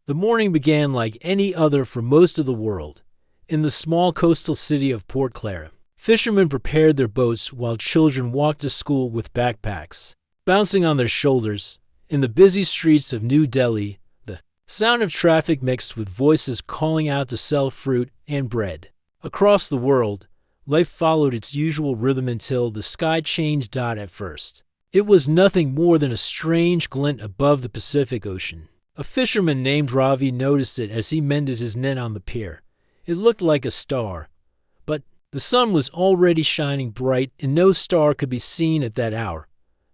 The morning began like any other for most of the world. In the small coastal city of Port Clara, fishermen prepared their boats while children walked to school with backpacks bouncing on their shoulders. In the busy streets of New Delhi, the sound of traffic mixed with voices calling out to sell fruit and bread. Across the world, life followed its usual rhythm until the sky changed. At first, it was nothing more than a strange glint above the Pacific Ocean. A fisherman named Ravi noticed it as he mended his net on the pier. It looked like a star, but the sun was already shining bright and no star could be seen at that hour.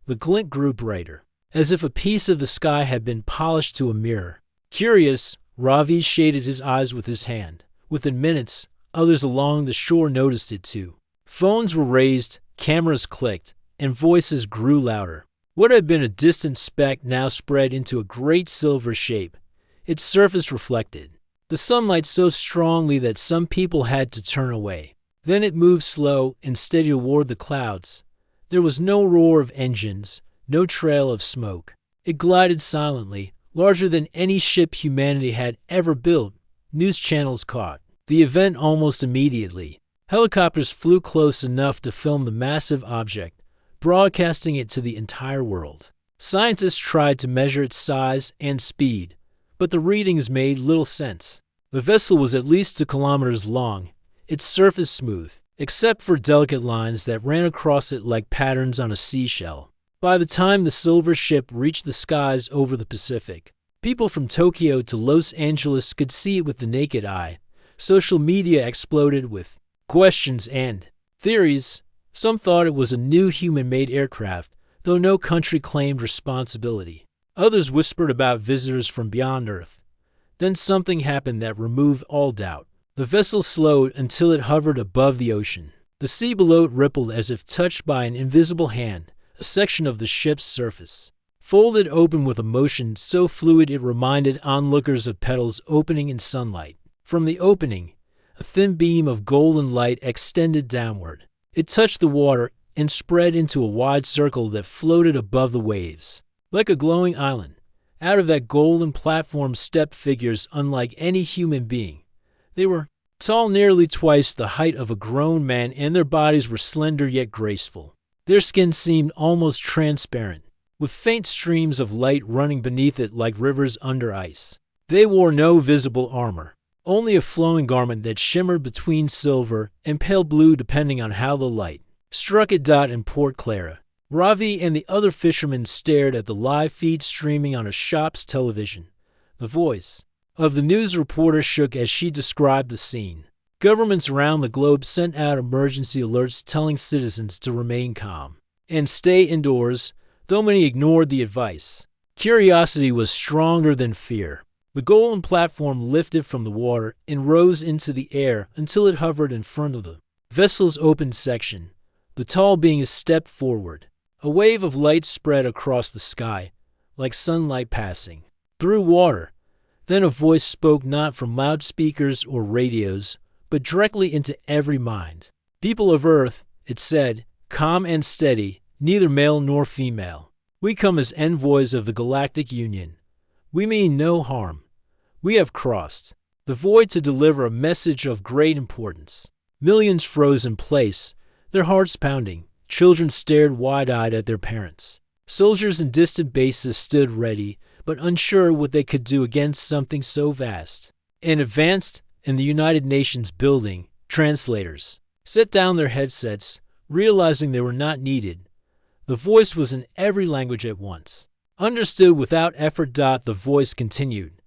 The glint grew brighter, as if a piece of the sky had been polished to a mirror. Curious, Ravi shaded his eyes with his hand. Within minutes, others along the shore noticed it too. Phones were raised, cameras clicked, and voices grew louder. What had been a distant speck now spread into a great silver shape. Its surface reflected the sunlight so strongly that some people had to turn away. Then it moved slow and steady toward the clouds. There was no roar of engines, no trail of smoke. It glided silently, larger than any ship humanity had ever built. News channels caught the event almost immediately. Helicopters flew close enough to film the massive object, broadcasting it to the entire world. Scientists tried to measure its size and speed, but the readings made little sense. The vessel was at least 2 kilometers long, its surface smooth, except for delicate lines that ran across it like patterns on a seashell. By the time the silver ship reached the skies over the Pacific, people from Tokyo to Los Angeles could see it with the naked eye. Social media exploded with questions and theories. Some thought it was a new human-made aircraft, though no country claimed responsibility. Others whispered about visitors from beyond Earth. Then something happened that removed all doubt. The vessel slowed until it hovered above the ocean. The sea below it rippled as if touched by an invisible hand. A section of the ship's surface folded open with a motion so fluid it reminded onlookers of petals opening in sunlight. From the opening, a thin beam of golden light extended downward. It touched the water and spread into a wide circle that floated above the waves. Like a glowing island, out of that golden platform stepped figures unlike any human being. They were tall, nearly twice the height of a grown man, and their bodies were slender yet graceful. Their skin seemed almost transparent, with faint streams of light running beneath it like rivers under ice. They wore no visible armor, only a flowing garment that shimmered between silver and pale blue depending on how the light struck it. In Port Clara, Ravi and the other fishermen stared at the live feed streaming on a shop's television. The voice of the news reporter shook as she described the scene. Governments around the globe sent out emergency alerts telling citizens to remain calm and stay indoors, though many ignored the advice. Curiosity was stronger than fear. The golden platform lifted from the water and rose into the air until it hovered in front of the vessel's open section. The tall being stepped forward. A wave of light spread across the sky, like sunlight passing through water. Then a voice spoke not from loudspeakers or radios, but directly into every mind. People of Earth, it said, calm and steady, neither male nor female. We come as envoys of the Galactic Union. We mean no harm. We have crossed the void to deliver a message of great importance. Millions froze in place, their hearts pounding. Children stared wide-eyed at their parents. Soldiers in distant bases stood ready, but unsure what they could do against something so vast. And advanced in the United Nations building, translators set down their headsets, realizing they were not needed. The voice was in every language at once. Understood without effort. The voice continued.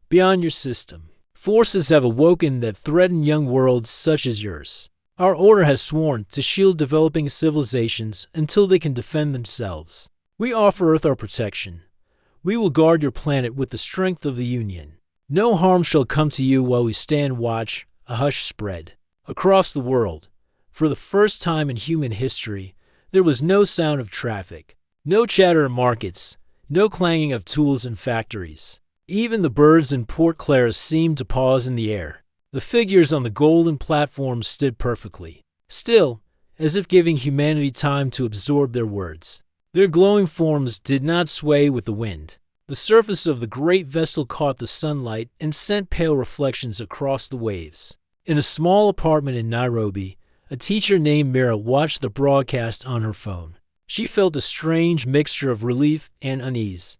Beyond your system, forces have awoken that threaten young worlds such as yours. Our order has sworn to shield developing civilizations until they can defend themselves. We offer Earth our protection. We will guard your planet with the strength of the Union. No harm shall come to you while we stand watch. A hush spread across the world. For the first time in human history, there was no sound of traffic, no chatter in markets, no clanging of tools in factories. Even the birds in Port Clara seemed to pause in the air. The figures on the golden platform stood perfectly still, as if giving humanity time to absorb their words. Their glowing forms did not sway with the wind. The surface of the great vessel caught the sunlight and sent pale reflections across the waves. In a small apartment in Nairobi, a teacher named Mira watched the broadcast on her phone. She felt a strange mixture of relief and unease.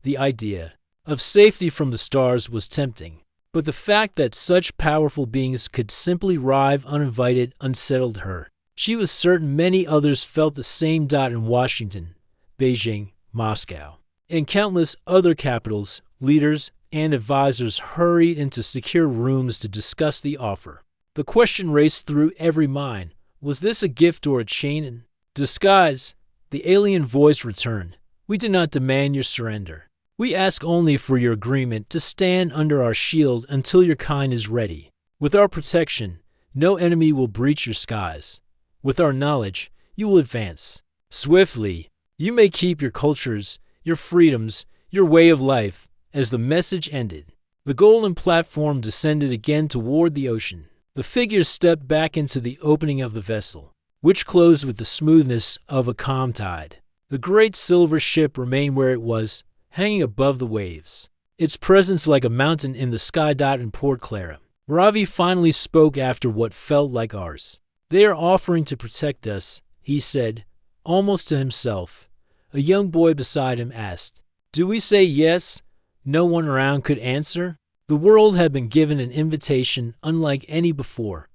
The idea of safety from the stars was tempting, but the fact that such powerful beings could simply arrive uninvited unsettled her. She was certain many others felt the same in Washington, Beijing, Moscow, and countless other capitals. Leaders and advisors hurried into secure rooms to discuss the offer. The question raced through every mind. Was this a gift or a chain in disguise? The alien voice returned. We do not demand your surrender. We ask only for your agreement to stand under our shield until your kind is ready. With our protection, no enemy will breach your skies. With our knowledge, you will advance swiftly. You may keep your cultures, your freedoms, your way of life. As the message ended, the golden platform descended again toward the ocean. The figures stepped back into the opening of the vessel, which closed with the smoothness of a calm tide. The great silver ship remained where it was, hanging above the waves, its presence like a mountain in the sky. In Port Clara, Ravi finally spoke after what felt like hours. They are offering to protect us, he said, almost to himself. A young boy beside him asked, "Do we say yes?" No one around could answer. The world had been given an invitation unlike any before.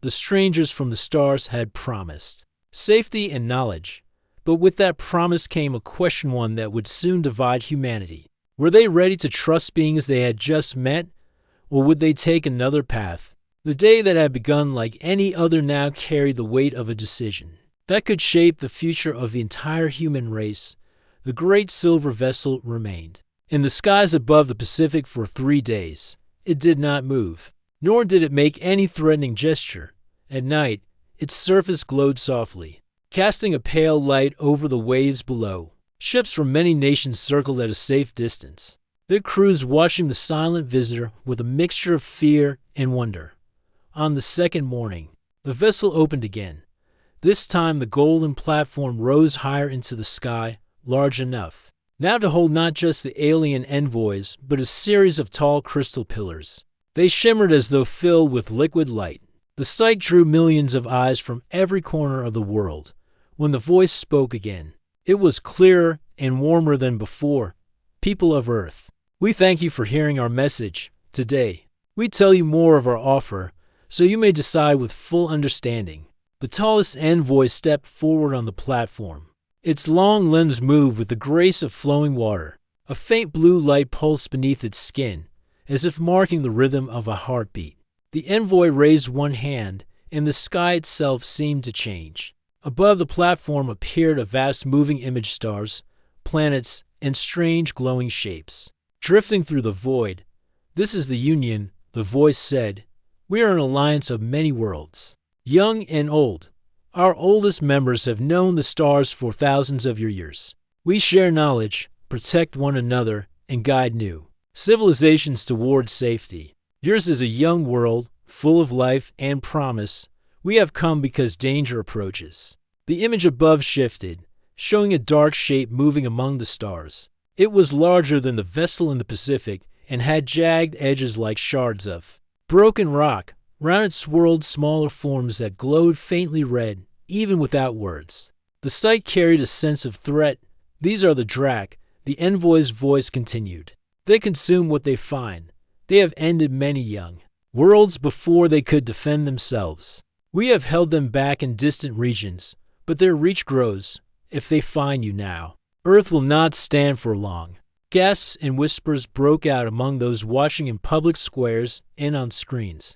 The strangers from the stars had promised safety and knowledge. But with that promise came a question, one that would soon divide humanity. Were they ready to trust beings they had just met, or would they take another path? The day that had begun like any other now carried the weight of a decision that could shape the future of the entire human race. The great silver vessel remained in the skies above the Pacific for 3 days. It did not move, nor did it make any threatening gesture. At night, its surface glowed softly, casting a pale light over the waves below. Ships from many nations circled at a safe distance, their crews watching the silent visitor with a mixture of fear and wonder. On the second morning, the vessel opened again. This time the golden platform rose higher into the sky, large enough now to hold not just the alien envoys, but a series of tall crystal pillars. They shimmered as though filled with liquid light. The sight drew millions of eyes from every corner of the world. When the voice spoke again, it was clearer and warmer than before. People of Earth, we thank you for hearing our message. Today, we tell you more of our offer, so you may decide with full understanding. The tallest envoy stepped forward on the platform. Its long limbs moved with the grace of flowing water. A faint blue light pulsed beneath its skin, as if marking the rhythm of a heartbeat. The envoy raised one hand, and the sky itself seemed to change. Above the platform appeared a vast moving image, stars, planets, and strange glowing shapes, drifting through the void. This is the Union, the voice said. We are an alliance of many worlds, young and old. Our oldest members have known the stars for thousands of years. We share knowledge, protect one another, and guide new civilizations toward safety. Yours is a young world, full of life and promise. We have come because danger approaches. The image above shifted, showing a dark shape moving among the stars. It was larger than the vessel in the Pacific and had jagged edges like shards of broken rock. Round it swirled smaller forms that glowed faintly red, even without words. The sight carried a sense of threat. These are the Drak, the envoy's voice continued. They consume what they find. They have ended many young worlds before they could defend themselves. We have held them back in distant regions, but their reach grows. If they find you now, Earth will not stand for long. Gasps and whispers broke out among those watching in public squares and on screens.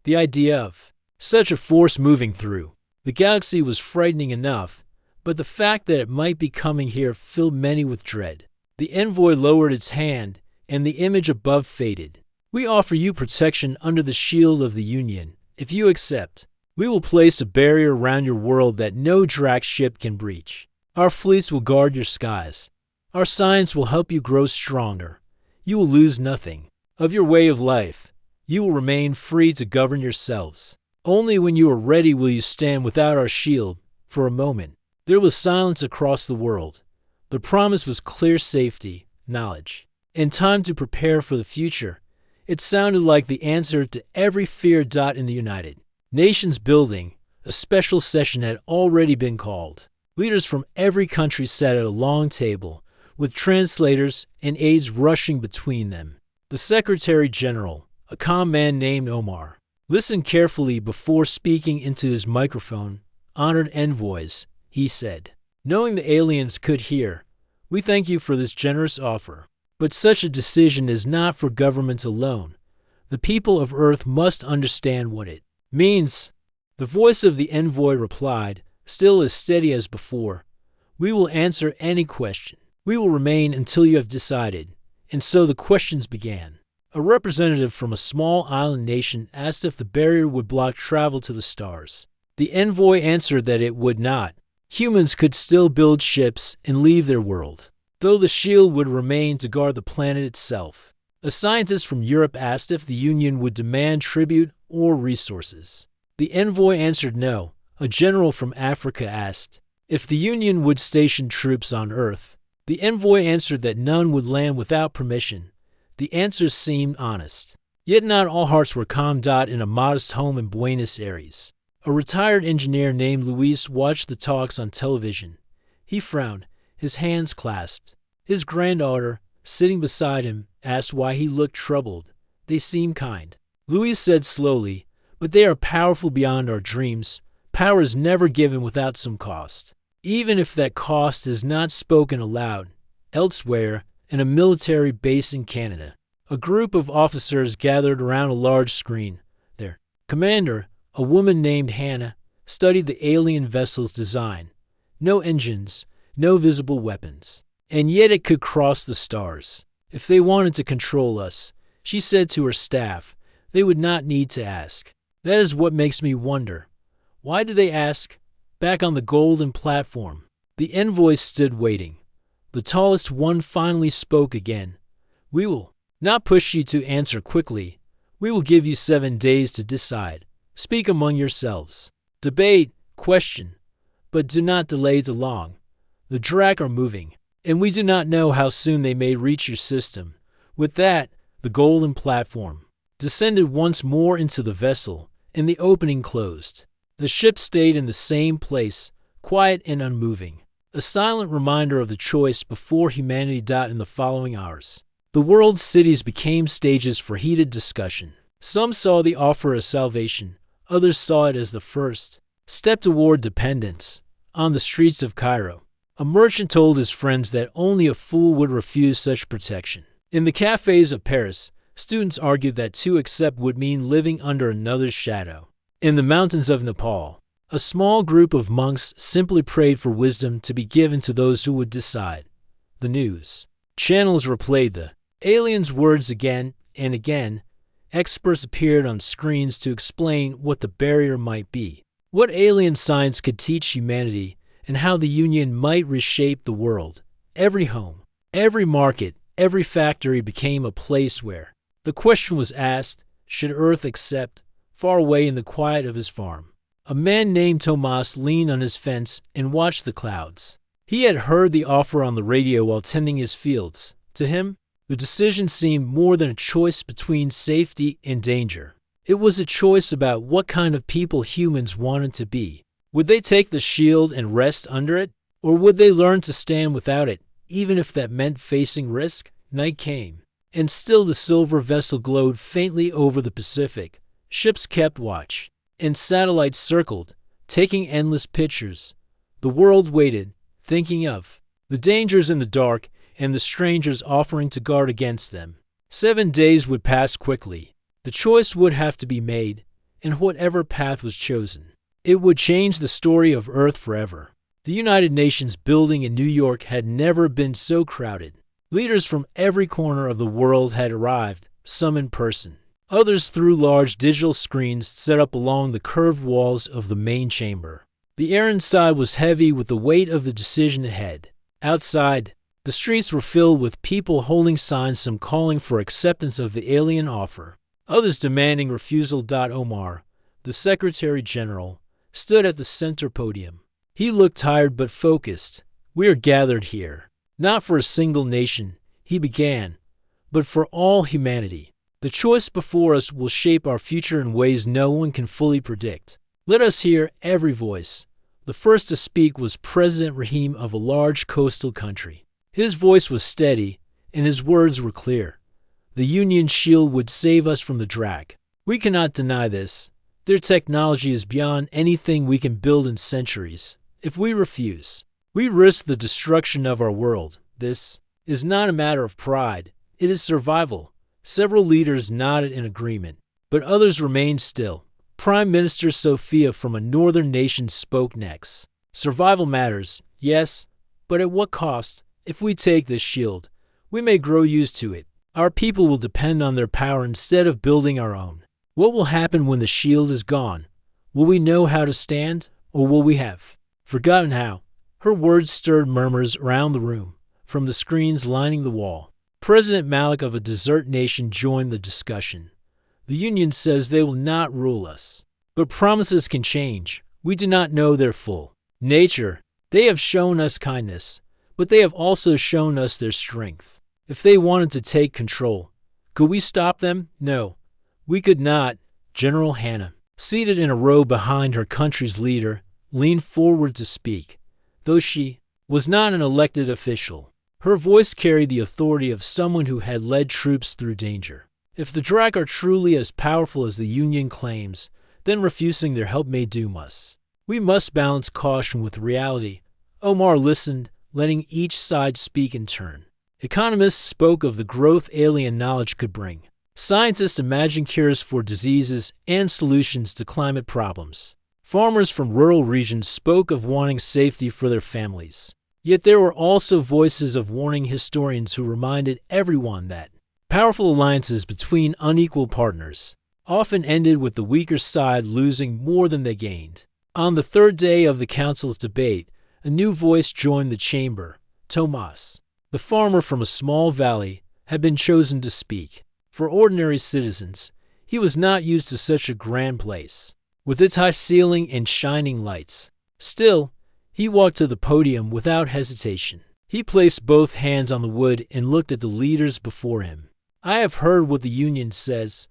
The idea of such a force moving through the galaxy was frightening enough, but the fact that it might be coming here filled many with dread. The envoy lowered its hand, and the image above faded. We offer you protection under the shield of the Union. If you accept, we will place a barrier around your world that no Drak ship can breach. Our fleets will guard your skies. Our science will help you grow stronger. You will lose nothing of your way of life. You will remain free to govern yourselves. Only when you are ready will you stand without our shield. For a moment, there was silence across the world. The promise was clear: safety, knowledge, and time to prepare for the future. It sounded like the answer to every fear. In the United Nations building, a special session had already been called. Leaders from every country sat at a long table, with translators and aides rushing between them. The Secretary General, a calm man named Omar, listened carefully before speaking into his microphone. "Honored envoys," he said, "knowing the aliens could hear, we thank you for this generous offer. But such a decision is not for governments alone. The people of Earth must understand what it means." The voice of the envoy replied, still as steady as before, "We will answer any question. We will remain until you have decided." And so the questions began. A representative from a small island nation asked if the barrier would block travel to the stars. The envoy answered that it would not. Humans could still build ships and leave their world, though the shield would remain to guard the planet itself. A scientist from Europe asked if the Union would demand tribute or resources. The envoy answered no. A general from Africa asked if the Union would station troops on Earth. The envoy answered that none would land without permission. The answers seemed honest. Yet not all hearts were calm. In a modest home in Buenos Aires, a retired engineer named Luis watched the talks on television. He frowned, his hands clasped. His granddaughter, sitting beside him, asked why he looked troubled. "They seem kind," Luis said slowly, "but they are powerful beyond our dreams. Power is never given without some cost, even if that cost is not spoken aloud." Elsewhere, in a military base in Canada, a group of officers gathered around a large screen. Their commander, a woman named Hannah, studied the alien vessel's design. No engines, no visible weapons. And yet it could cross the stars. If they wanted to control us, she said to her staff, they would not need to ask. That is what makes me wonder. Why do they ask? Back on the golden platform, the envoy stood waiting. The tallest one finally spoke again. "We will not push you to answer quickly. We will give you 7 days to decide. Speak among yourselves. Debate, question, but do not delay too long. The Drac are moving, and we do not know how soon they may reach your system." With that, the golden platform descended once more into the vessel, and the opening closed. The ship stayed in the same place, quiet and unmoving, a silent reminder of the choice before humanity. In the following hours, the world's cities became stages for heated discussion. Some saw the offer as salvation, others saw it as the first step toward dependence. On the streets of Cairo, a merchant told his friends that only a fool would refuse such protection. In the cafes of Paris, students argued that to accept would mean living under another's shadow. In the mountains of Nepal, a small group of monks simply prayed for wisdom to be given to those who would decide. The news channels replayed the aliens' words again and again. Experts appeared on screens to explain what the barrier might be, what alien science could teach humanity, and how the Union might reshape the world. Every home, every market, every factory became a place where the question was asked, should Earth accept? Far away in the quiet of his farm, a man named Tomas leaned on his fence and watched the clouds. He had heard the offer on the radio while tending his fields. To him, the decision seemed more than a choice between safety and danger. It was a choice about what kind of people humans wanted to be. Would they take the shield and rest under it? Or would they learn to stand without it, even if that meant facing risk? Night came, and still the silver vessel glowed faintly over the Pacific. Ships kept watch, and satellites circled, taking endless pictures. The world waited, thinking of the dangers in the dark and the strangers offering to guard against them. 7 days would pass quickly. The choice would have to be made, and whatever path was chosen, it would change the story of Earth forever. The United Nations building in New York had never been so crowded. Leaders from every corner of the world had arrived, some in person, others through large digital screens set up along the curved walls of the main chamber. The air inside was heavy with the weight of the decision ahead. Outside, the streets were filled with people holding signs, some calling for acceptance of the alien offer, others demanding refusal. Omar, the Secretary General, stood at the center podium. He looked tired but focused. "We are gathered here, not for a single nation," he began, but for all humanity. The choice before us will shape our future in ways no one can fully predict. Let us hear every voice. The first to speak was President Rahim of a large coastal country. His voice was steady, and his words were clear. The Union shield would save us from the Drak. We cannot deny this. Their technology is beyond anything we can build in centuries. If we refuse, we risk the destruction of our world. This is not a matter of pride. It is survival. Several leaders nodded in agreement, but others remained still. Prime Minister Sophia from a northern nation spoke next. Survival matters, yes, but at what cost? If we take this shield, we may grow used to it. Our people will depend on their power instead of building our own. What will happen when the shield is gone? Will we know how to stand, or will we have forgotten how? Her words stirred murmurs around the room, from the screens lining the wall. President Malik of a desert nation joined the discussion. The Union says they will not rule us. But promises can change. We do not know their full nature. They have shown us kindness, but they have also shown us their strength. If they wanted to take control, could we stop them? No, we could not. General Hannah, seated in a row behind her country's leader, leaned forward to speak. Though she was not an elected official, her voice carried the authority of someone who had led troops through danger. If the Drak are truly as powerful as the Union claims, then refusing their help may doom us. We must balance caution with reality. Omar listened, letting each side speak in turn. Economists spoke of the growth alien knowledge could bring. Scientists imagined cures for diseases and solutions to climate problems. Farmers from rural regions spoke of wanting safety for their families. Yet there were also voices of warning historians who reminded everyone that powerful alliances between unequal partners often ended with the weaker side losing more than they gained. On the third day of the council's debate, a new voice joined the chamber. Tomas, the farmer from a small valley, had been chosen to speak. For ordinary citizens, he was not used to such a grand place, with its high ceiling and shining lights. Still, he walked to the podium without hesitation. He placed both hands on the wood and looked at the leaders before him. I have heard what the Union says.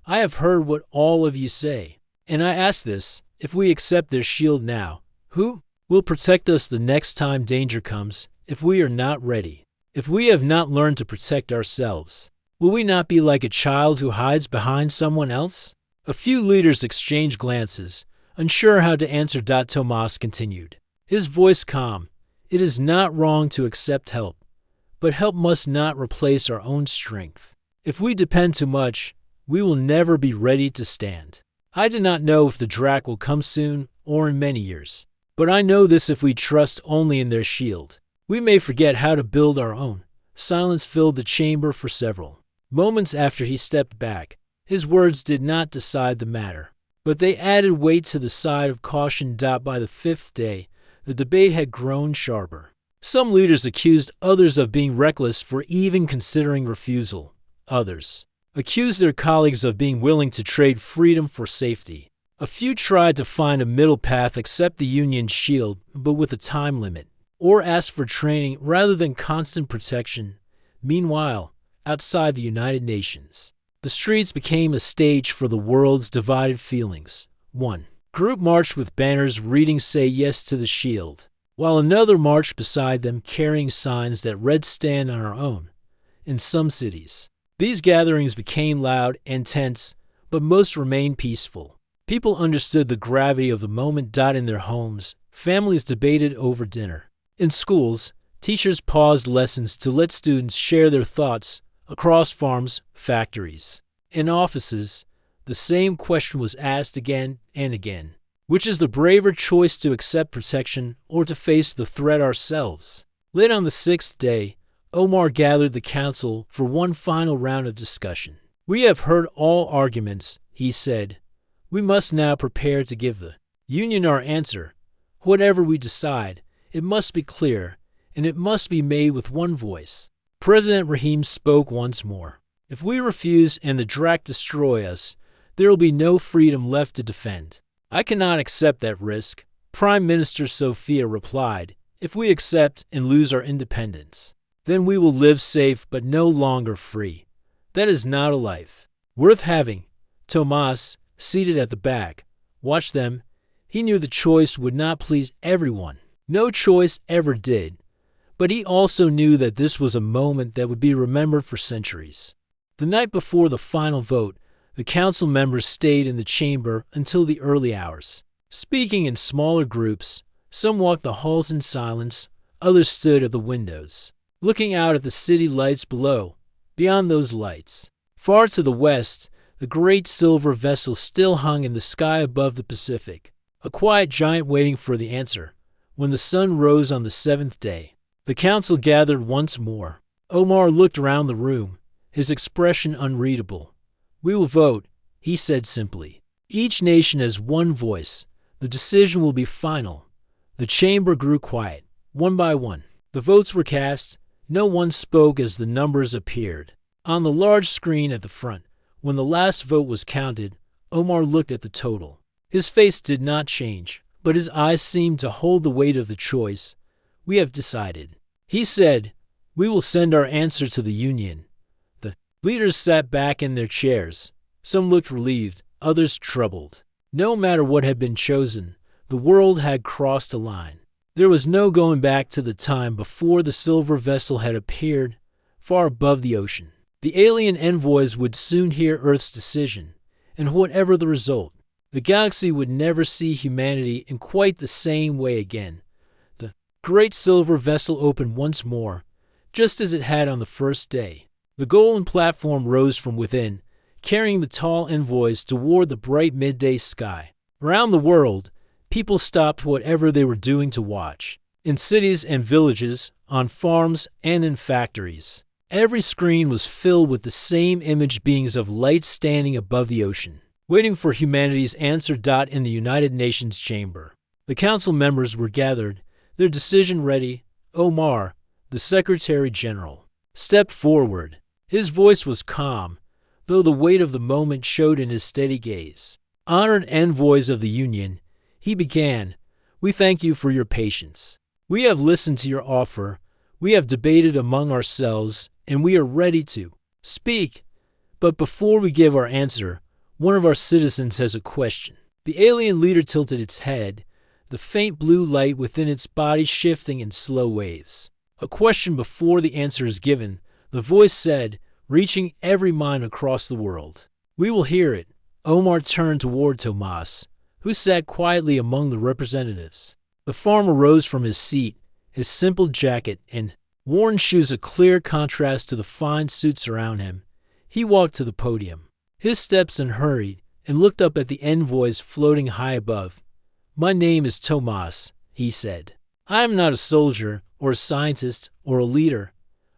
I have heard what all of you say. And I ask this, if we accept their shield now, who will protect us the next time danger comes if we are not ready? If we have not learned to protect ourselves, will we not be like a child who hides behind someone else? A few leaders exchanged glances, unsure how to answer. Tomas continued, his voice calm. It is not wrong to accept help, but help must not replace our own strength. If we depend too much, we will never be ready to stand. I do not know if the Drak will come soon or in many years, but I know this: if we trust only in their shield, we may forget how to build our own. Silence filled the chamber for several moments after he stepped back. His words did not decide the matter, but they added weight to the side of caution. By the fifth day, the debate had grown sharper. Some leaders accused others of being reckless for even considering refusal. Others accused their colleagues of being willing to trade freedom for safety. A few tried to find a middle path: accept the Union's shield, but with a time limit, or ask for training rather than constant protection. Meanwhile, outside the United Nations, the streets became a stage for the world's divided feelings. One group marched with banners reading "Say Yes to the Shield," while another marched beside them carrying signs that read "Stand on Our Own." In some cities, these gatherings became loud and tense, but most remained peaceful. People understood the gravity of the moment. In their homes, families debated over dinner. In schools, teachers paused lessons to let students share their thoughts across farms, factories. In offices, the same question was asked again and again. Which is the braver choice, to accept protection or to face the threat ourselves? Late on the sixth day, Omar gathered the council for one final round of discussion. We have heard all arguments, he said. We must now prepare to give the Union our answer. Whatever we decide, it must be clear, and it must be made with one voice. President Rahim spoke once more. If we refuse and the Drak destroy us, there will be no freedom left to defend. I cannot accept that risk. Prime Minister Sophia replied. If we accept and lose our independence, Then we will live safe but no longer free. That is not a life worth having. Tomas, seated at the back, watched them. He knew the choice would not please everyone. No choice ever did. But he also knew that this was a moment that would be remembered for centuries. The night before the final vote, the council members stayed in the chamber until the early hours. Speaking in smaller groups, some walked the halls in silence, others stood at the windows, looking out at the city lights below. Beyond those lights, far to the west, the great silver vessel still hung in the sky above the Pacific, a quiet giant waiting for the answer. When the sun rose on the seventh day, the council gathered once more. Omar looked around the room, his expression unreadable. "We will vote," he said simply. "Each nation has one voice. The decision will be final." The chamber grew quiet, one by one. The votes were cast. No one spoke as the numbers appeared. On the large screen at the front, when the last vote was counted, Omar looked at the total. His face did not change, but his eyes seemed to hold the weight of the choice. "We have decided," he said. "We will send our answer to the Union." The leaders sat back in their chairs. Some looked relieved, others troubled. No matter what had been chosen, the world had crossed a line. There was no going back to the time before the silver vessel had appeared far above the ocean. The alien envoys would soon hear Earth's decision, and whatever the result, the galaxy would never see humanity in quite the same way again. The great silver vessel opened once more, just as it had on the first day. The golden platform rose from within, carrying the tall envoys toward the bright midday sky. Around the world, people stopped whatever they were doing to watch. In cities and villages, on farms and in factories, every screen was filled with the same image beings of light standing above the ocean, waiting for humanity's answer. In the United Nations chamber, the council members were gathered, their decision ready. Omar, the Secretary General, stepped forward. His voice was calm, though the weight of the moment showed in his steady gaze. "Honored envoys of the Union," he began, "we thank you for your patience. We have listened to your offer, we have debated among ourselves, and we are ready to speak. But before we give our answer, one of our citizens has a question." The alien leader tilted its head, the faint blue light within its body shifting in slow waves. "A question before the answer is given," the voice said, reaching every mind across the world. "We will hear it." Omar turned toward Tomas, who sat quietly among the representatives. The farmer rose from his seat, his simple jacket and worn shoes a clear contrast to the fine suits around him. He walked to the podium, his steps unhurried, and looked up at the envoys floating high above. "My name is Tomas," he said. "I am not a soldier or a scientist or a leader.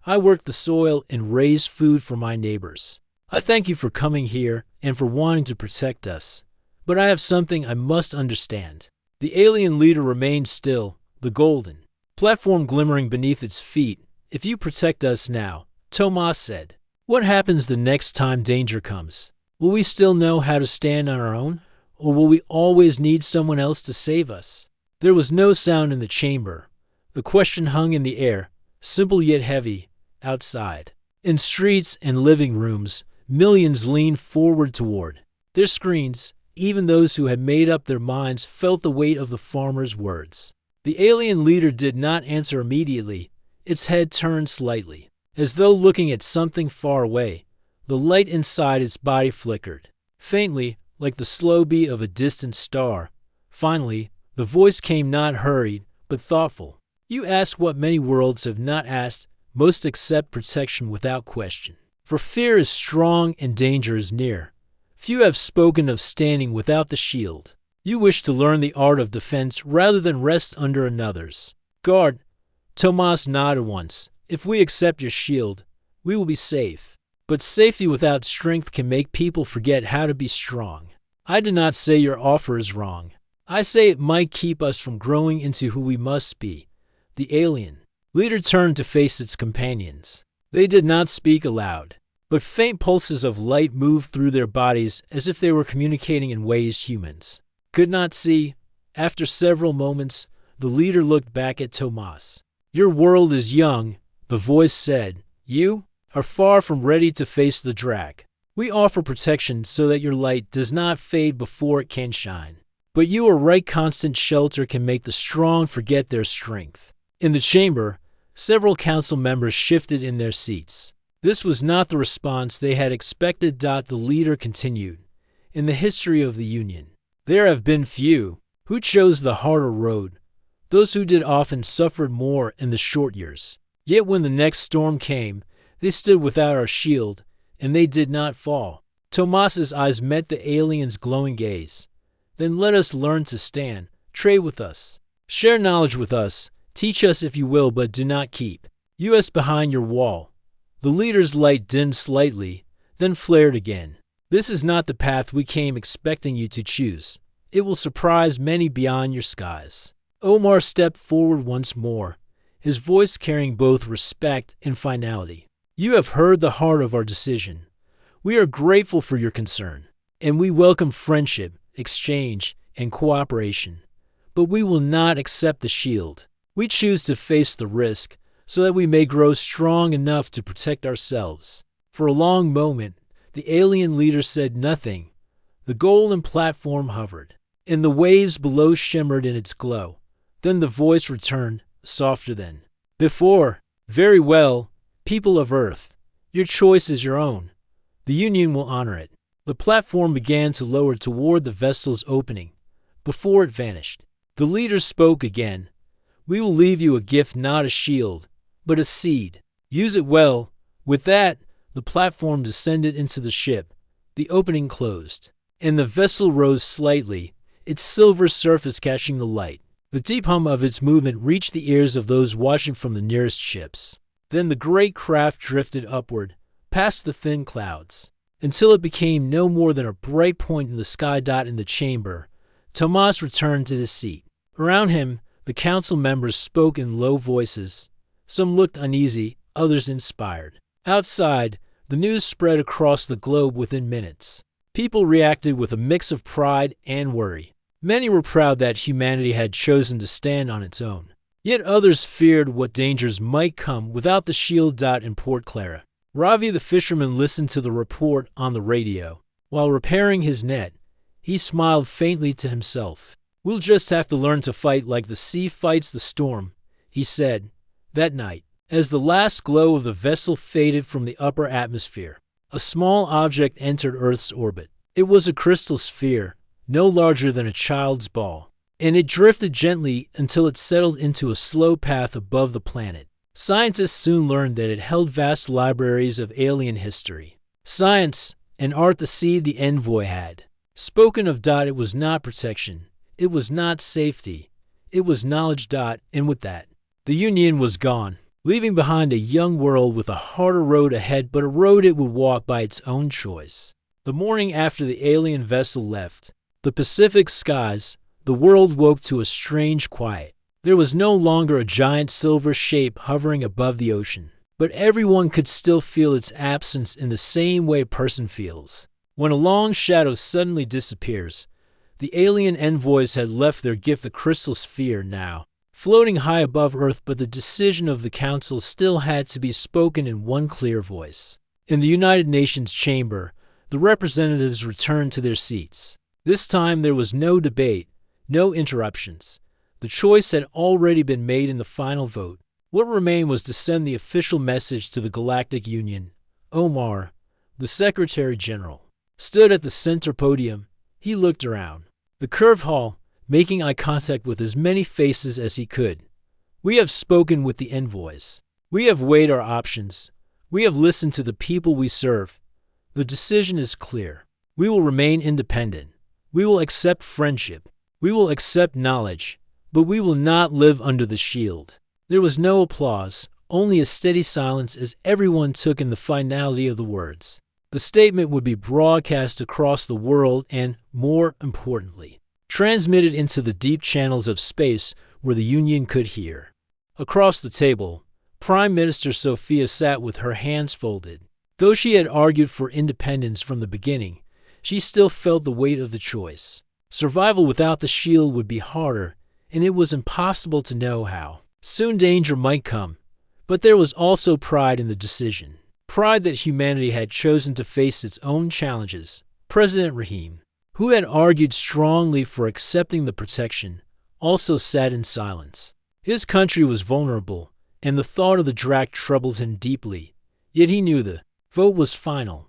I work the soil and raise food for my neighbors. I thank you for coming here and for wanting to protect us. But I have something I must understand." The alien leader remained still, the golden platform glimmering beneath its feet. "If you protect us now," Tomas said, "what happens the next time danger comes? Will we still know how to stand on our own? Or will we always need someone else to save us?" There was no sound in the chamber. The question hung in the air, simple yet heavy. Outside, in streets and living rooms, millions leaned forward toward their screens. Even those who had made up their minds felt the weight of the farmer's words. The alien leader did not answer immediately. Its head turned slightly, as though looking at something far away. The light inside its body flickered, faintly, like the slow beat of a distant star. Finally, the voice came, not hurried, but thoughtful. "You ask what many worlds have not asked. Most accept protection without question. For fear is strong and danger is near. Few have spoken of standing without the shield. You wish to learn the art of defense rather than rest under another's guard." Tomas nodded once. "If we accept your shield, we will be safe. But safety without strength can make people forget how to be strong. I do not say your offer is wrong. I say it might keep us from growing into who we must be." The alien leader turned to face its companions. They did not speak aloud, but faint pulses of light moved through their bodies as if they were communicating in ways humans could not see. After several moments, the leader looked back at Tomas. "Your world is young, The voice said. You are far from ready to face the drag. We offer protection so that your light does not fade before it can shine. But you are right, constant shelter can make the strong forget their strength. In the chamber, several council members shifted in their seats. This was not the response they had expected. The leader continued. In the history of the Union, there have been few who chose the harder road. Those who did often suffered more in the short years. Yet when the next storm came, they stood without our shield, and they did not fall. Tomas's eyes met the alien's glowing gaze. Then let us learn to stand. Trade with us. Share knowledge with us. Teach us if you will, but do not keep us behind your wall. The leader's light dimmed slightly, then flared again. This is not the path we came expecting you to choose. It will surprise many beyond your skies. Omar stepped forward once more, his voice carrying both respect and finality. You have heard the heart of our decision. We are grateful for your concern, and we welcome friendship, exchange, and cooperation. But we will not accept the shield. We choose to face the risk so that we may grow strong enough to protect ourselves. For a long moment, the alien leader said nothing. The golden platform hovered, and the waves below shimmered in its glow. Then the voice returned, softer than before. Very well, people of Earth. Your choice is your own. The Union will honor it. The platform began to lower toward the vessel's opening. Before it vanished, the leader spoke again. We will leave you a gift, not a shield, but a seed. Use it well. With that, the platform descended into the ship. The opening closed, and the vessel rose slightly, its silver surface catching the light. The deep hum of its movement reached the ears of those watching from the nearest ships. Then the great craft drifted upward, past the thin clouds, until it became no more than a bright point in the sky. In the chamber, Tomas returned to his seat. Around him, the council members spoke in low voices. Some looked uneasy, others inspired. Outside, the news spread across the globe within minutes. People reacted with a mix of pride and worry. Many were proud that humanity had chosen to stand on its own. Yet others feared what dangers might come without the shield. In Port Clara, Ravi the fisherman listened to the report on the radio. While repairing his net, he smiled faintly to himself. We'll just have to learn to fight like the sea fights the storm, he said. That night, as the last glow of the vessel faded from the upper atmosphere, a small object entered Earth's orbit. It was a crystal sphere, no larger than a child's ball, and it drifted gently until it settled into a slow path above the planet. Scientists soon learned that it held vast libraries of alien history, science, and art. The seed the envoy had spoken of. It was not protection. It was not safety. It was knowledge. And with that, the Union was gone, leaving behind a young world with a harder road ahead, but a road it would walk by its own choice. The morning after the alien vessel left the Pacific skies, the world woke to a strange quiet. There was no longer a giant silver shape hovering above the ocean, but everyone could still feel its absence in the same way a person feels when a long shadow suddenly disappears. The alien envoys had left their gift, the crystal sphere, now floating high above Earth, but the decision of the Council still had to be spoken in one clear voice. In the United Nations chamber, the representatives returned to their seats. This time there was no debate, no interruptions. The choice had already been made in the final vote. What remained was to send the official message to the Galactic Union. Omar, the Secretary General, stood at the center podium. He looked around the curved hall, making eye contact with as many faces as he could. We have spoken with the envoys. We have weighed our options. We have listened to the people we serve. The decision is clear. We will remain independent. We will accept friendship. We will accept knowledge. But we will not live under the shield. There was no applause, only a steady silence as everyone took in the finality of the words. The statement would be broadcast across the world and, more importantly, transmitted into the deep channels of space where the Union could hear. Across the table, Prime Minister Sophia sat with her hands folded. Though she had argued for independence from the beginning, she still felt the weight of the choice. Survival without the shield would be harder, and it was impossible to know how soon danger might come. But there was also pride in the decision. Pride that humanity had chosen to face its own challenges. President Rahim, who had argued strongly for accepting the protection, also sat in silence. His country was vulnerable, and the thought of the Drac troubled him deeply. Yet he knew the vote was final.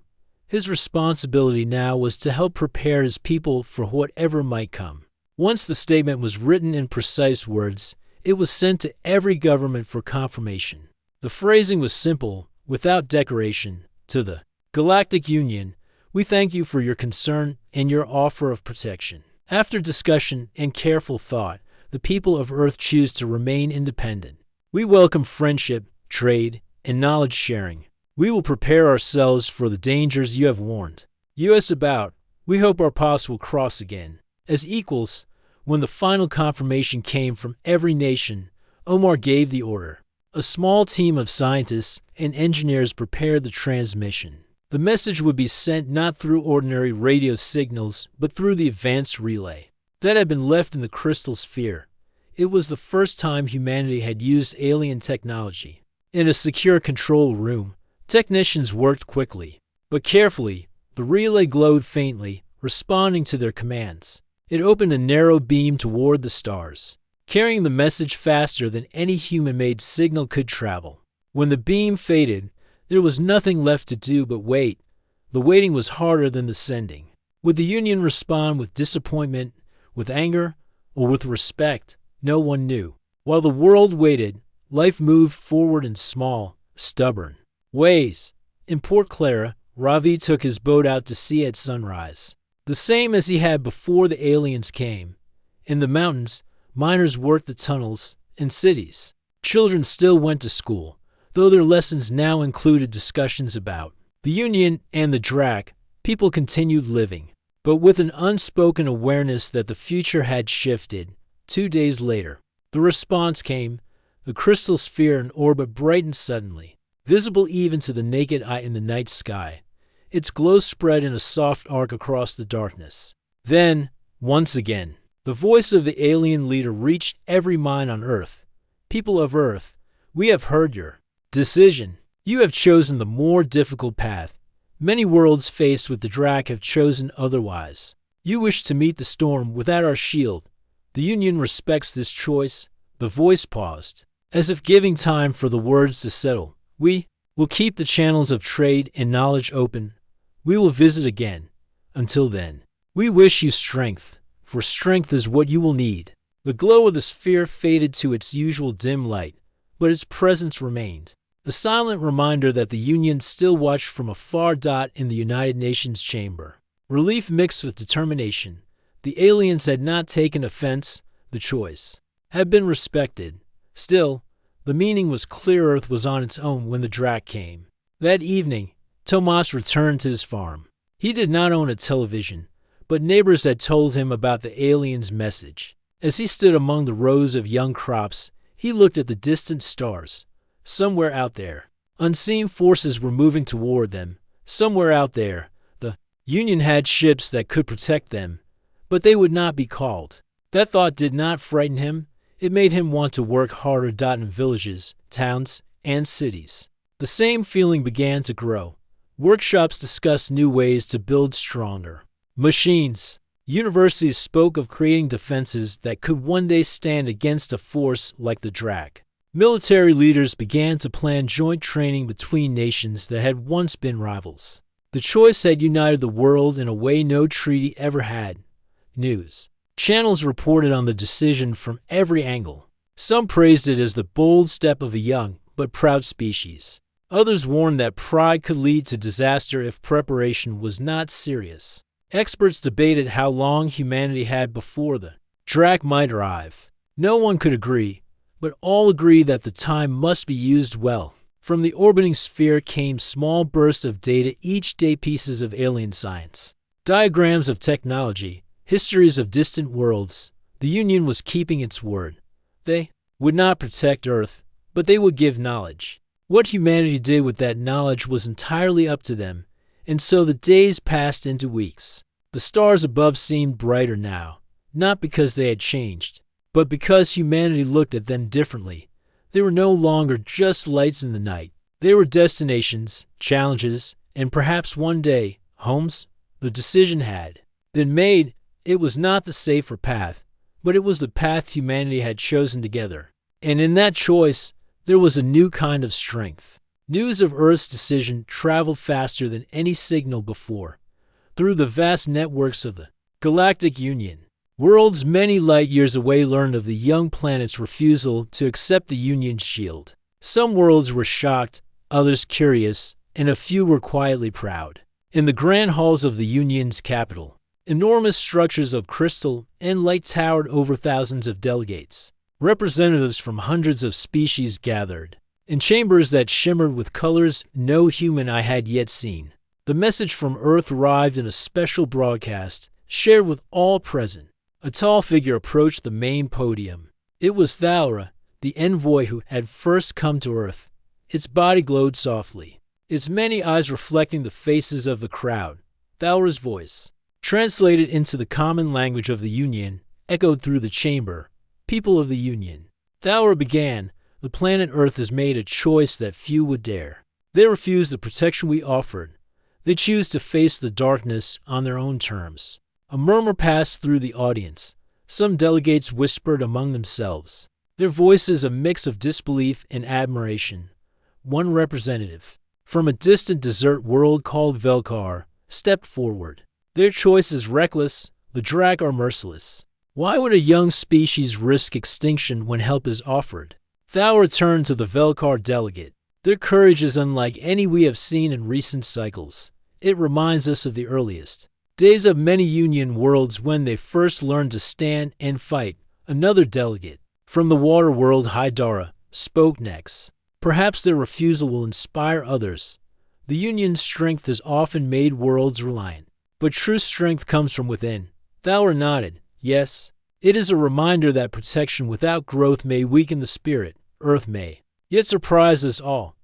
His responsibility now was to help prepare his people for whatever might come. Once the statement was written in precise words, it was sent to every government for confirmation. The phrasing was simple, without decoration. To the Galactic Union, we thank you for your concern and your offer of protection. After discussion and careful thought, the people of Earth choose to remain independent. We welcome friendship, trade, and knowledge sharing. We will prepare ourselves for the dangers you have warned. U.S. about, we hope our paths will cross again. As equals, when the final confirmation came from every nation, Omar gave the order. A small team of scientists and engineers prepared the transmission. The message would be sent not through ordinary radio signals, but through the advanced relay that had been left in the crystal sphere. It was the first time humanity had used alien technology. In a secure control room, technicians worked quickly, but carefully. The relay glowed faintly, responding to their commands. It opened a narrow beam toward the stars, carrying the message faster than any human-made signal could travel. When the beam faded, there was nothing left to do but wait. The waiting was harder than the sending. Would the Union respond with disappointment, with anger, or with respect? No one knew. While the world waited, life moved forward in small, stubborn ways. In Port Clara, Ravi took his boat out to sea at sunrise, the same as he had before the aliens came. In the mountains, miners worked the tunnels. In cities, children still went to school, though their lessons now included discussions about the Union and the Drac. People continued living, but with an unspoken awareness that the future had shifted. 2 days later, the response came. The crystal sphere in orbit brightened suddenly, visible even to the naked eye in the night sky. Its glow spread in a soft arc across the darkness. Then, once again, the voice of the alien leader reached every mind on Earth. People of Earth, we have heard your decision. You have chosen the more difficult path. Many worlds faced with the Drac have chosen otherwise. You wish to meet the storm without our shield. The Union respects this choice. The voice paused, as if giving time for the words to settle. We will keep the channels of trade and knowledge open. We will visit again. Until then, we wish you strength, for strength is what you will need. The glow of the sphere faded to its usual dim light, but its presence remained, a silent reminder that the Union still watched from a far dot in the United Nations chamber. Relief mixed with determination. The aliens had not taken offense. The choice had been respected. Still, the meaning was clear. Earth was on its own when the Drac came. That evening, Tomas returned to his farm. He did not own a television, but neighbors had told him about the aliens' message. As he stood among the rows of young crops, he looked at the distant stars. Somewhere out there, unseen forces were moving toward them. Somewhere out there, the Union had ships that could protect them, but they would not be called. That thought did not frighten him. It made him want to work harder. In villages, towns, and cities, the same feeling began to grow. Workshops discussed new ways to build stronger machines. Universities spoke of creating defenses that could one day stand against a force like the Drac. Military leaders began to plan joint training between nations that had once been rivals. The choice had united the world in a way no treaty ever had. News channels reported on the decision from every angle. Some praised it as the bold step of a young but proud species. Others warned that pride could lead to disaster if preparation was not serious. Experts debated how long humanity had before the Drac might arrive. No one could agree, but all agreed that the time must be used well. From the orbiting sphere came small bursts of data each day, pieces of alien science, diagrams of technology, histories of distant worlds. The Union was keeping its word. They would not protect Earth, but they would give knowledge. What humanity did with that knowledge was entirely up to them, and so the days passed into weeks. The stars above seemed brighter now, not because they had changed, but because humanity looked at them differently. They were no longer just lights in the night. They were destinations, challenges, and perhaps one day, homes. The decision had been made. It was not the safer path, but it was the path humanity had chosen together. And in that choice, there was a new kind of strength. News of Earth's decision traveled faster than any signal before, through the vast networks of the Galactic Union. Worlds many light years away learned of the young planet's refusal to accept the Union's shield. Some worlds were shocked, others curious, and a few were quietly proud. In the grand halls of the Union's capital, enormous structures of crystal and light towered over thousands of delegates. Representatives from hundreds of species gathered, in chambers that shimmered with colors no human eye had yet seen. The message from Earth arrived in a special broadcast, shared with all present. A tall figure approached the main podium. It was Thalra, the envoy who had first come to Earth. Its body glowed softly, its many eyes reflecting the faces of the crowd. Thalra's voice, translated into the common language of the Union, echoed through the chamber. People of the Union. Thalra began. The planet Earth has made a choice that few would dare. They refuse the protection we offered. They choose to face the darkness on their own terms. A murmur passed through the audience. Some delegates whispered among themselves, their voices a mix of disbelief and admiration. One representative, from a distant desert world called Velkar, stepped forward. Their choice is reckless. The Drak are merciless. Why would a young species risk extinction when help is offered? Thalra turned to the Velkar delegate. Their courage is unlike any we have seen in recent cycles. It reminds us of the earliest days of many Union worlds when they first learned to stand and fight. Another delegate, from the water world Hydara, spoke next. Perhaps their refusal will inspire others. The Union's strength has often made worlds reliant, but true strength comes from within. Thalra nodded. Yes, it is a reminder that protection without growth may weaken the spirit. Earth may yet surprise us all.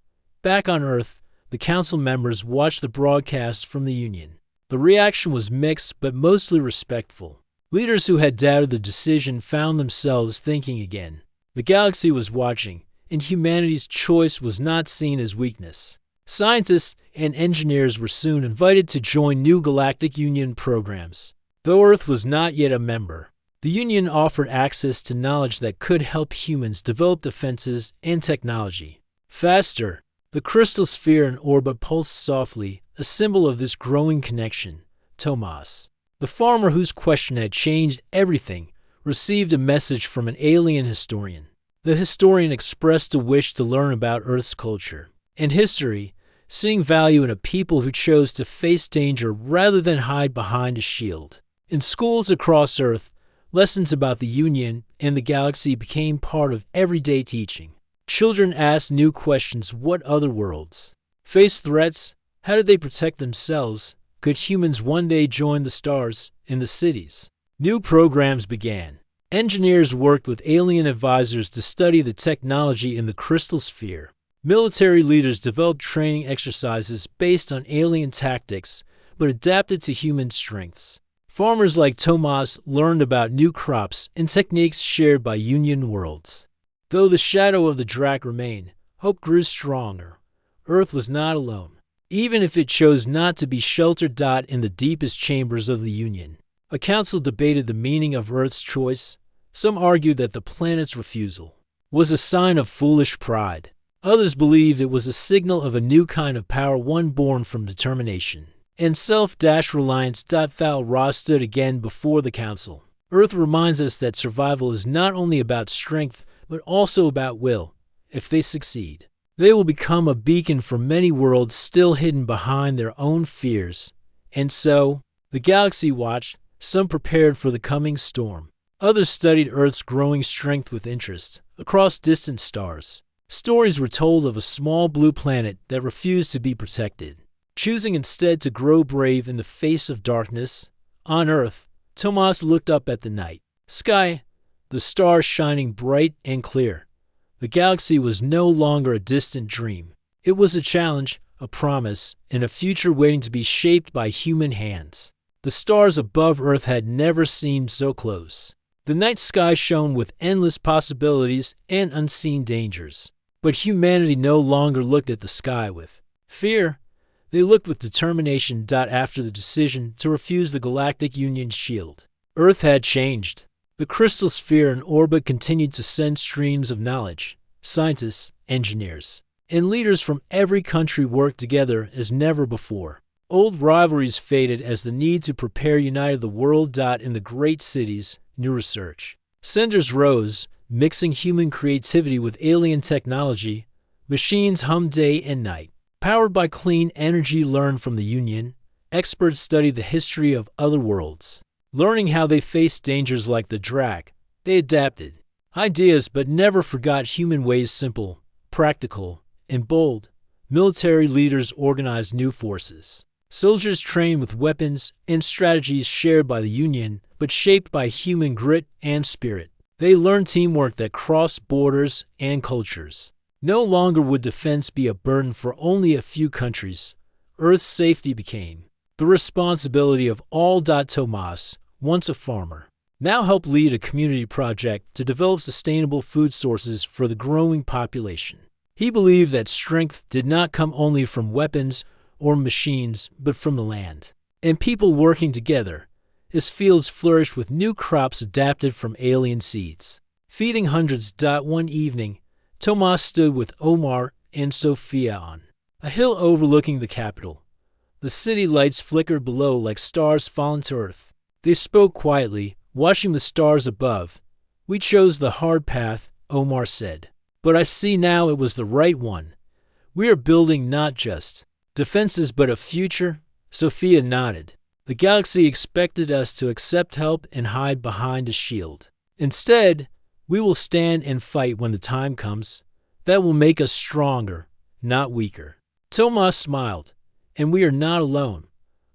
Back on Earth, the council members watched the broadcast from the Union. The reaction was mixed but mostly respectful. Leaders who had doubted the decision found themselves thinking again. The galaxy was watching, and humanity's choice was not seen as weakness. Scientists and engineers were soon invited to join new Galactic Union programs. Though Earth was not yet a member, the Union offered access to knowledge that could help humans develop defenses and technology. Faster, the crystal sphere in orbit pulsed softly, a symbol of this growing connection. Tomas, the farmer whose question had changed everything, received a message from an alien historian. The historian expressed a wish to learn about Earth's culture and history, seeing value in a people who chose to face danger rather than hide behind a shield. In schools across Earth, lessons about the Union and the galaxy became part of everyday teaching. Children asked new questions. What other worlds faced threats? How did they protect themselves? Could humans one day join the stars in the cities? New programs began. Engineers worked with alien advisors to study the technology in the crystal sphere. Military leaders developed training exercises based on alien tactics, but adapted to human strengths. Farmers like Tomas learned about new crops and techniques shared by Union worlds. Though the shadow of the Drak remained, hope grew stronger. Earth was not alone, even if it chose not to be sheltered. In the deepest chambers of the Union, a council debated the meaning of Earth's choice. Some argued that the planet's refusal was a sign of foolish pride. Others believed it was a signal of a new kind of power, one born from determination and self-reliance. Thalra stood again before the council. Earth reminds us that survival is not only about strength, but also about will. If they succeed, they will become a beacon for many worlds still hidden behind their own fears. And so, the galaxy watched, some prepared for the coming storm. Others studied Earth's growing strength with interest. Across distant stars, stories were told of a small blue planet that refused to be protected, choosing instead to grow brave in the face of darkness. On Earth, Tomas looked up at the night sky, the stars shining bright and clear. The galaxy was no longer a distant dream. It was a challenge, a promise, and a future waiting to be shaped by human hands. The stars above Earth had never seemed so close. The night sky shone with endless possibilities and unseen dangers. But humanity no longer looked at the sky with fear. They looked with determination. After the decision to refuse the Galactic Union's shield, Earth had changed. The crystal sphere in orbit continued to send streams of knowledge. Scientists, engineers, and leaders from every country worked together as never before. Old rivalries faded as the need to prepare united the world. In the great cities, new research centers rose, mixing human creativity with alien technology. Machines hummed day and night. Powered by clean energy learned from the Union, experts studied the history of other worlds. Learning how they faced dangers like the Drac, they adapted ideas but never forgot human ways. Simple, practical, and bold, military leaders organized new forces. Soldiers trained with weapons and strategies shared by the Union, but shaped by human grit and spirit. They learned teamwork that crossed borders and cultures. No longer would defense be a burden for only a few countries. Earth's safety became the responsibility of all. Tomas, once a farmer, now helped lead a community project to develop sustainable food sources for the growing population. He believed that strength did not come only from weapons or machines, but from the land and people working together. His fields flourished with new crops adapted from alien seeds, feeding hundreds. One evening, Tomas stood with Omar and Sofia on a hill overlooking the capital. The city lights flickered below like stars fallen to earth. They spoke quietly, watching the stars above. "We chose the hard path," Omar said, "but I see now it was the right one. We are building not just defenses but a future." Sofia nodded. The galaxy expected us to accept help and hide behind a shield. Instead, we will stand and fight when the time comes. That will make us stronger, not weaker. Tomas smiled. And we are not alone.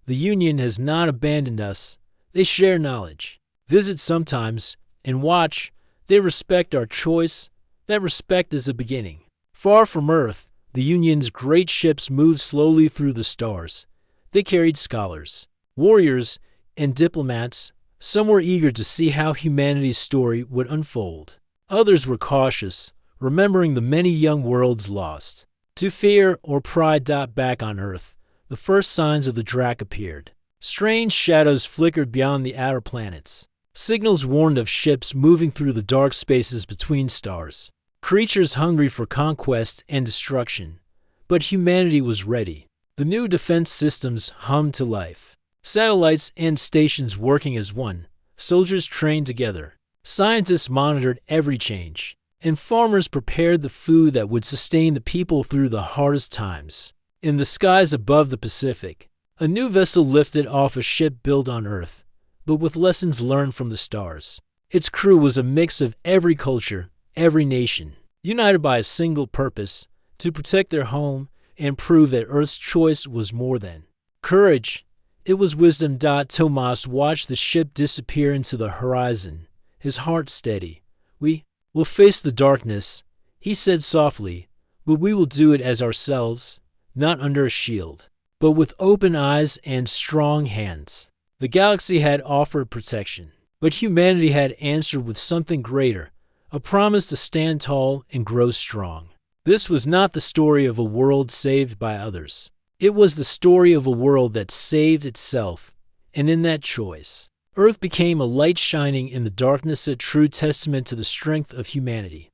The Union has not abandoned us. They share knowledge, visit sometimes, and watch. They respect our choice. That respect is a beginning. Far from Earth, the Union's great ships moved slowly through the stars. They carried scholars, warriors, and diplomats. Some were eager to see how humanity's story would unfold. Others were cautious, remembering the many young worlds lost to fear or pride. Back on Earth, the first signs of the Drac appeared. Strange shadows flickered beyond the outer planets. Signals warned of ships moving through the dark spaces between stars. Creatures hungry for conquest and destruction. But humanity was ready. The new defense systems hummed to life. Satellites and stations working as one. Soldiers trained together. Scientists monitored every change. And farmers prepared the food that would sustain the people through the hardest times. In the skies above the Pacific, a new vessel lifted off a ship built on Earth, but with lessons learned from the stars. Its crew was a mix of every culture, every nation, united by a single purpose: to protect their home and prove that Earth's choice was more than courage. It was wisdom. Tomas watched the ship disappear into the horizon, his heart steady. "We will face the darkness," he said softly, "but we will do it as ourselves, not under a shield, but with open eyes and strong hands." The galaxy had offered protection, but humanity had answered with something greater, a promise to stand tall and grow strong. This was not the story of a world saved by others. It was the story of a world that saved itself, and in that choice, Earth became a light shining in the darkness, a true testament to the strength of humanity.